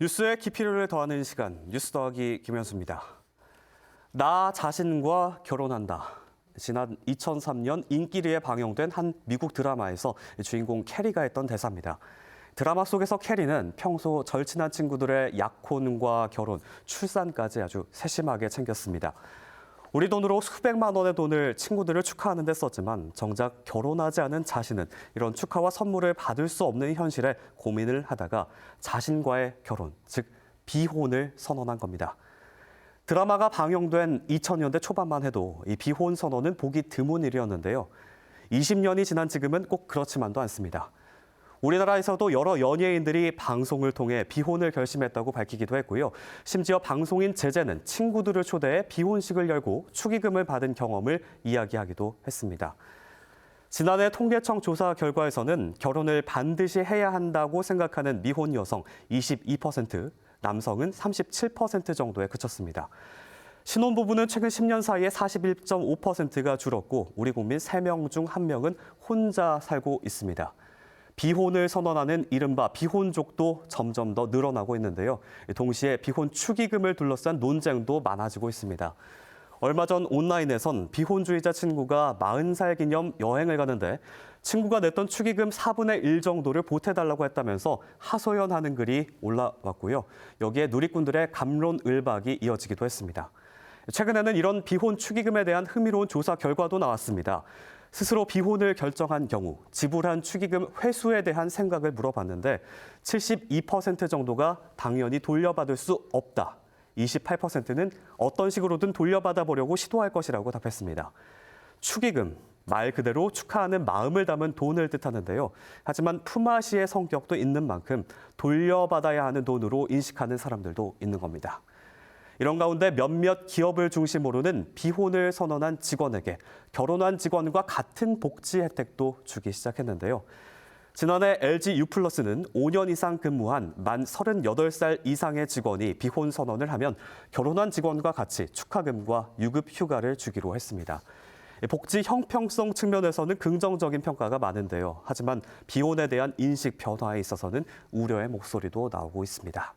뉴스의 깊이를 더하는 시간, 뉴스 더하기 김현수입니다. 나 자신과 결혼한다. 지난 2003년 인기리에 방영된 한 미국 드라마에서 주인공 캐리가 했던 대사입니다. 드라마 속에서 캐리는 평소 절친한 친구들의 약혼과 결혼, 출산까지 아주 세심하게 챙겼습니다. 우리 돈으로 수백만 원의 돈을 친구들을 축하하는 데 썼지만 정작 결혼하지 않은 자신은 이런 축하와 선물을 받을 수 없는 현실에 고민을 하다가 자신과의 결혼, 즉 비혼을 선언한 겁니다. 드라마가 방영된 2000년대 초반만 해도 이 비혼 선언은 보기 드문 일이었는데요. 20년이 지난 지금은 꼭 그렇지만도 않습니다. 우리나라에서도 여러 연예인들이 방송을 통해 비혼을 결심했다고 밝히기도 했고요. 심지어 방송인 제재는 친구들을 초대해 비혼식을 열고 축의금을 받은 경험을 이야기하기도 했습니다. 지난해 통계청 조사 결과에서는 결혼을 반드시 해야 한다고 생각하는 미혼 여성 22%, 남성은 37% 정도에 그쳤습니다. 신혼부부는 최근 10년 사이에 41.5%가 줄었고 우리 국민 3명 중 1명은 혼자 살고 있습니다. 비혼을 선언하는 이른바 비혼족도 점점 더 늘어나고 있는데요. 동시에 비혼 축의금을 둘러싼 논쟁도 많아지고 있습니다. 얼마 전 온라인에선 비혼주의자 친구가 40살 기념 여행을 가는데 친구가 냈던 축의금 4분의 1 정도를 보태달라고 했다면서 하소연하는 글이 올라왔고요. 여기에 누리꾼들의 갑론을박이 이어지기도 했습니다. 최근에는 이런 비혼 축의금에 대한 흥미로운 조사 결과도 나왔습니다. 스스로 비혼을 결정한 경우 지불한 축의금 회수에 대한 생각을 물어봤는데 72% 정도가 당연히 돌려받을 수 없다. 28%는 어떤 식으로든 돌려받아 보려고 시도할 것이라고 답했습니다. 축의금, 말 그대로 축하하는 마음을 담은 돈을 뜻하는데요. 하지만 품앗이의 성격도 있는 만큼 돌려받아야 하는 돈으로 인식하는 사람들도 있는 겁니다. 이런 가운데 몇몇 기업을 중심으로는 비혼을 선언한 직원에게 결혼한 직원과 같은 복지 혜택도 주기 시작했는데요. 지난해 LG U+는 5년 이상 근무한 만 38살 이상의 직원이 비혼 선언을 하면 결혼한 직원과 같이 축하금과 유급 휴가를 주기로 했습니다. 복지 형평성 측면에서는 긍정적인 평가가 많은데요. 하지만 비혼에 대한 인식 변화에 있어서는 우려의 목소리도 나오고 있습니다.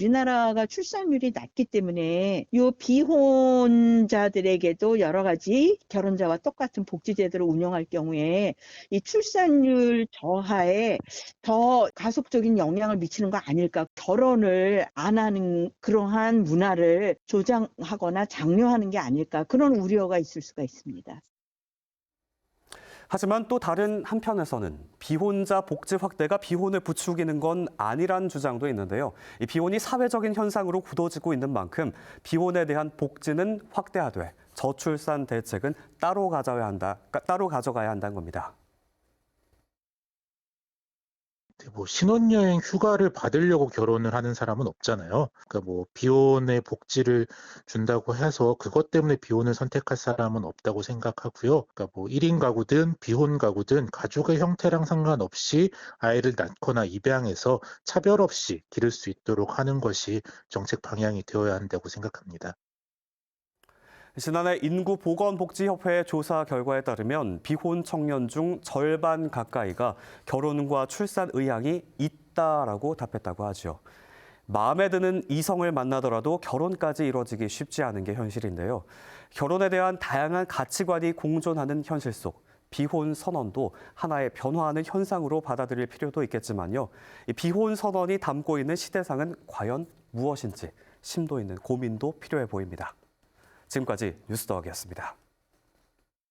우리나라가 출산율이 낮기 때문에 이 비혼자들에게도 여러 가지 결혼자와 똑같은 복지제도를 운영할 경우에 이 출산율 저하에 더 가속적인 영향을 미치는 거 아닐까. 결혼을 안 하는 그러한 문화를 조장하거나 장려하는 게 아닐까. 그런 우려가 있을 수가 있습니다. 하지만 또 다른 한편에서는 비혼자 복지 확대가 비혼을 부추기는 건 아니란 주장도 있는데요. 이 비혼이 사회적인 현상으로 굳어지고 있는 만큼 비혼에 대한 복지는 확대하되 저출산 대책은 따로 가져가야 한다는 겁니다. 신혼여행 휴가를 받으려고 결혼을 하는 사람은 없잖아요. 그러니까 비혼의 복지를 준다고 해서 그것 때문에 비혼을 선택할 사람은 없다고 생각하고요. 그러니까 1인 가구든 비혼 가구든 가족의 형태랑 상관없이 아이를 낳거나 입양해서 차별 없이 기를 수 있도록 하는 것이 정책 방향이 되어야 한다고 생각합니다. 지난해 인구보건복지협회의 조사 결과에 따르면 비혼 청년 중 절반 가까이가 결혼과 출산 의향이 있다라고 답했다고 하죠. 마음에 드는 이성을 만나더라도 결혼까지 이뤄지기 쉽지 않은 게 현실인데요. 결혼에 대한 다양한 가치관이 공존하는 현실 속 비혼 선언도 하나의 변화하는 현상으로 받아들일 필요도 있겠지만요. 이 비혼 선언이 담고 있는 시대상은 과연 무엇인지 심도 있는 고민도 필요해 보입니다. 지금까지 뉴스 더하기였습니다.